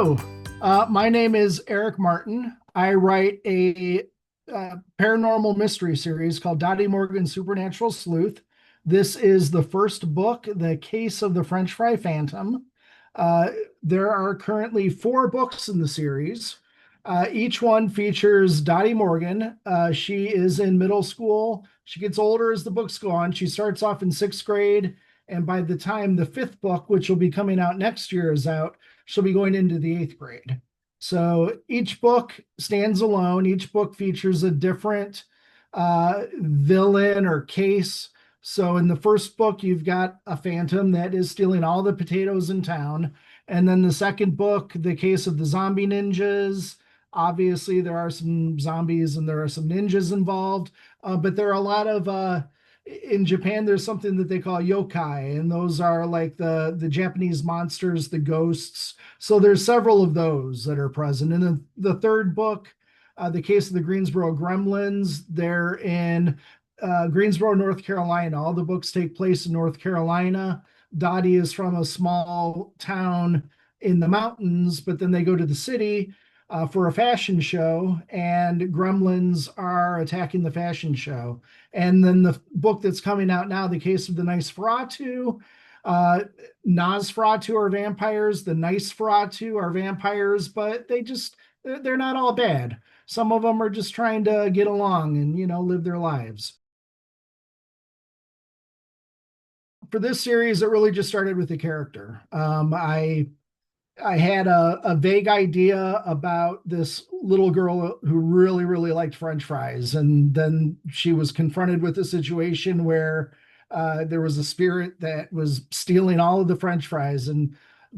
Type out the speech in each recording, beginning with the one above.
Hello, my name is Erik Martin. I write a paranormal mystery series called Dottie Morgan's Supernatural Sleuth. This is the first book, The Case of the French Fry Phantom. Uh, there are currently four books in the series. Each one features Dottie Morgan. She is in middle school. She gets older as the books go on. She starts off in sixth grade, and by the time the fifth book, which will be coming out next year, is out, she'll be going into the eighth grade. So each book stands alone. Each book features a different villain or case. So in the first book, you've got a phantom that is stealing all the potatoes in town. And then the second book, The Case of the Zombie Ninjas. Obviously, there are some zombies and there are some ninjas involved, but there are a lot of in Japan, there's something that they call yokai, and those are like the Japanese monsters, the ghosts. So there's several of those that are present. And then the third book, The Case of the Greensboro Gremlins, they're in Greensboro, North Carolina. All the books take place in North Carolina. Dottie is from a small town in the mountains, but then they go to the city for a fashion show, and gremlins are attacking the fashion show. And then the book that's coming out now, The Case of the Nice-feratu, Nosferatu are vampires, the Nice-feratu are vampires, but they're not all bad. Some of them are just trying to get along and, live their lives. For this series, it really just started with the character. I had a vague idea about this little girl who really, really liked French fries. And then she was confronted with a situation where there was a spirit that was stealing all of the French fries, and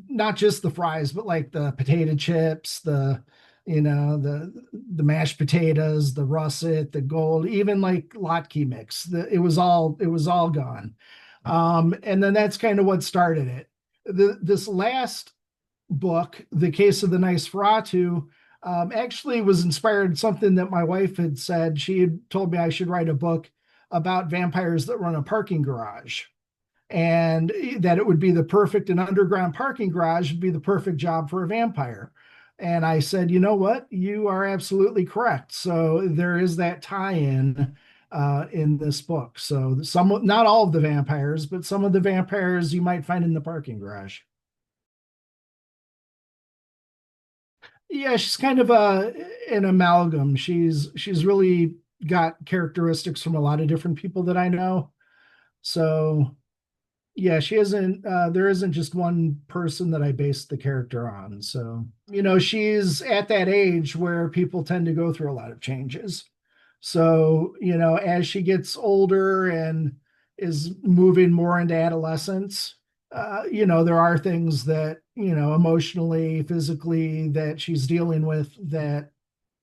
not just the fries, but like the potato chips, the mashed potatoes, the russet, the gold, even like latke mix. It was all gone. And then that's kind of what started it. This last book, The Case of the Nice-feratu, actually was inspired something that my wife had said. She had told me I should write a book about vampires that run a parking garage, and that it would be an underground parking garage would be the perfect job for a vampire. And I said, you know what? You are absolutely correct. So there is that tie in this book. So not all of the vampires, but some of the vampires you might find in the parking garage. Yeah, she's kind of an amalgam. She's really got characteristics from a lot of different people that I know. So yeah, she isn't there isn't just one person that I based the character on. So, she's at that age where people tend to go through a lot of changes. So, as she gets older and is moving more into adolescence, there are things that, emotionally, physically, that she's dealing with that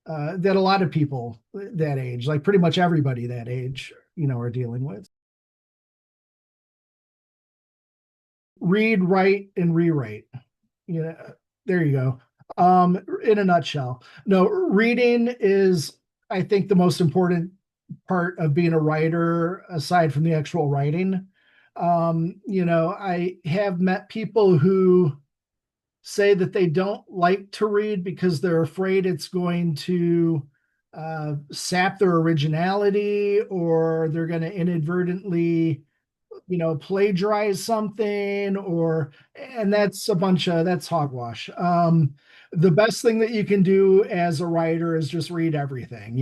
a lot of people that age, like pretty much everybody that age, are dealing with. Read, write, and rewrite. There you go. In a nutshell. No, reading is, I think, the most important part of being a writer, aside from the actual writing. I have met people who say that they don't like to read because they're afraid it's going to sap their originality, or they're going to inadvertently plagiarize something, and that's hogwash. The best thing that you can do as a writer is just read everything,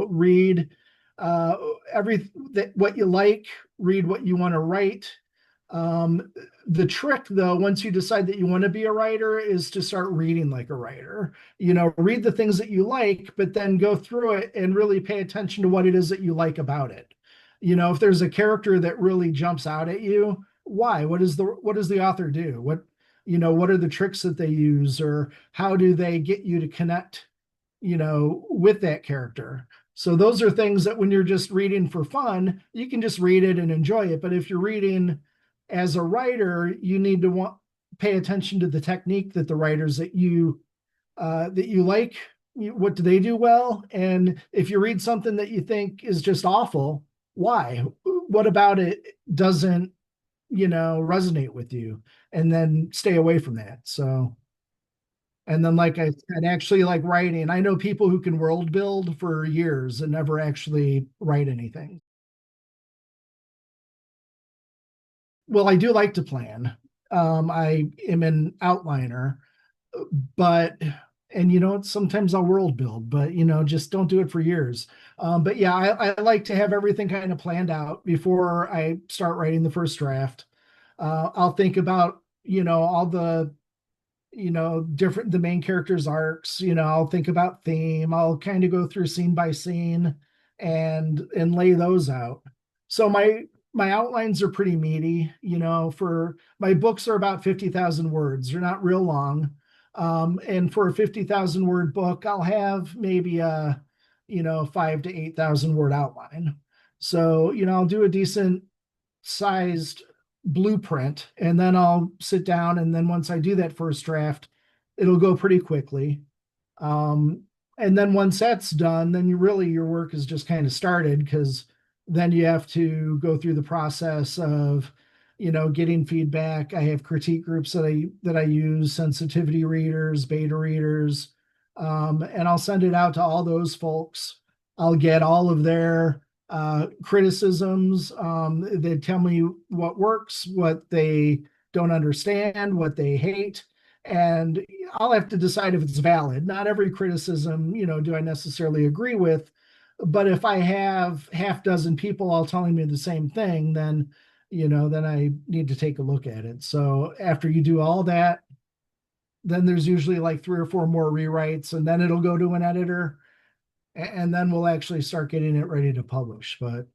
read uh, what you like, read what you want to write. The trick, though, once you decide that you want to be a writer, is to start reading like a writer. Read the things that you like, but then go through it and really pay attention to what it is that you like about it. If there's a character that really jumps out at you, why? What does the author do? What are the tricks that they use, or how do they get you to connect, with that character? So those are things that when you're just reading for fun, you can just read it and enjoy it. But if you're reading as a writer, you need to pay attention to the technique that the writers that you like, what do they do well? And if you read something that you think is just awful, why? What about it doesn't, resonate with you? And then stay away from that. So And then, like I said, actually like writing, I know people who can world build for years and never actually write anything. Well, I do like to plan. I am an outliner, but and sometimes I'll world build, but just don't do it for years. But yeah, I like to have everything kind of planned out before I start writing the first draft. I'll think about all the different the main characters arcs. I'll think about theme. I'll kind of go through scene by scene and lay those out. So my outlines are pretty meaty. For my books are about 50,000 words. They're not real long. And for a 50,000 word book, I'll have maybe a 5 to 8,000 word outline. So I'll do a decent sized blueprint, and then I'll sit down, and then once I do that first draft, it'll go pretty quickly. um, and then once that's done, then your work is just kind of started, because then you have to go through the process of getting feedback. I have critique groups that I use, sensitivity readers, beta readers, and I'll send it out to all those folks. I'll get all of their criticisms. They tell me what works, what they don't understand, what they hate, and I'll have to decide if it's valid. Not every criticism, do I necessarily agree with, but if I have half dozen people all telling me the same thing, then I need to take a look at it. So after you do all that, then there's usually like 3 or 4 more rewrites, and then it'll go to an editor, and then we'll actually start getting it ready to publish. But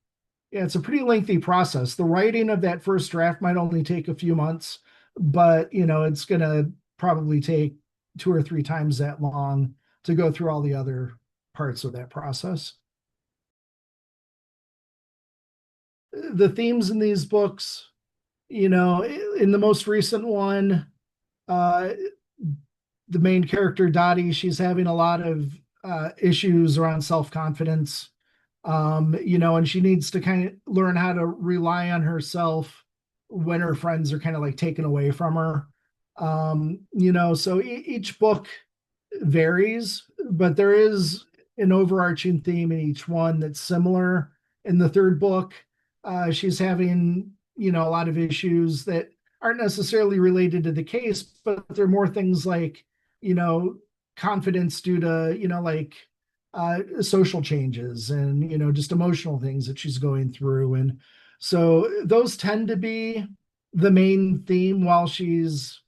yeah, it's a pretty lengthy process. The writing of that first draft might only take a few months, but it's going to probably take 2 or 3 times that long to go through all the other parts of that process. The themes in these books, in the most recent one, uh, the main character Dottie, she's having a lot of issues around self-confidence. And she needs to kind of learn how to rely on herself when her friends are kind of like taken away from her. So each book varies, but there is an overarching theme in each one that's similar. In the third book, she's having, a lot of issues that aren't necessarily related to the case, but they're more things like, you know, confidence due to, like social changes and, just emotional things that she's going through. And so those tend to be the main theme while she's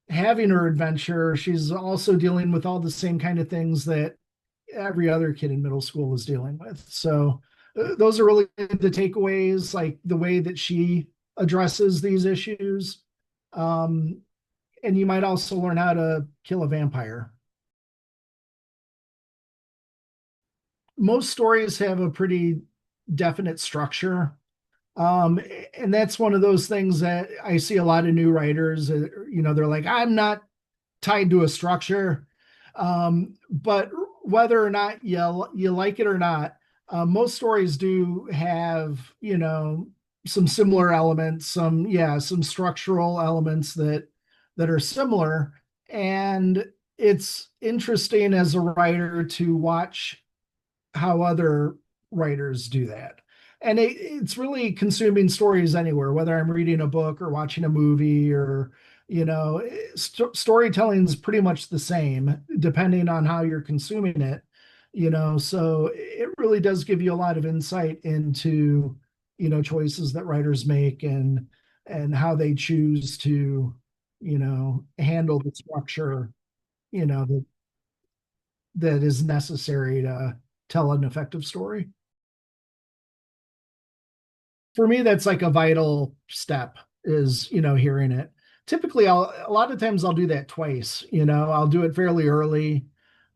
having her adventure. She's also dealing with all the same kind of things that every other kid in middle school was dealing with. So those are really the takeaways, like the way that she addresses these issues. Um, and you might also learn how to kill a vampire. Most stories have a pretty definite structure. Um, and that's one of those things that I see a lot of new writers, they're like, I'm not tied to a structure. But whether or not you like it or not, most stories do have, some similar elements, some structural elements that are similar. And it's interesting as a writer to watch how other writers do that. And it's really consuming stories anywhere, whether I'm reading a book or watching a movie or, storytelling is pretty much the same depending on how you're consuming it, so it really does give you a lot of insight into, choices that writers make and how they choose to, handle the structure, that is necessary to tell an effective story. For me, that's like a vital step is, hearing it. Typically, a lot of times I'll do that twice, I'll do it fairly early.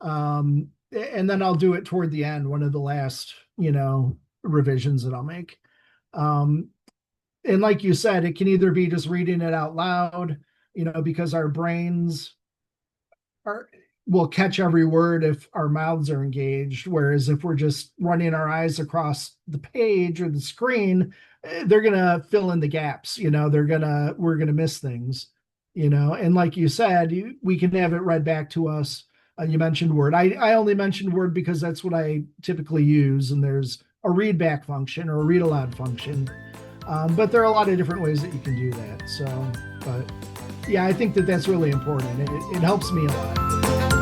And then I'll do it toward the end, one of the last, revisions that I'll make. Um, and like you said, it can either be just reading it out loud, because our brains are will catch every word if our mouths are engaged. Whereas if we're just running our eyes across the page or the screen, they're gonna fill in the gaps. We're gonna miss things. And like you said, we can have it read back to us. You mentioned Word. I only mentioned Word because that's what I typically use, and there's a read back function or a read aloud function. But there are a lot of different ways that you can do that. So, but yeah, I think that that's really important. It helps me a lot.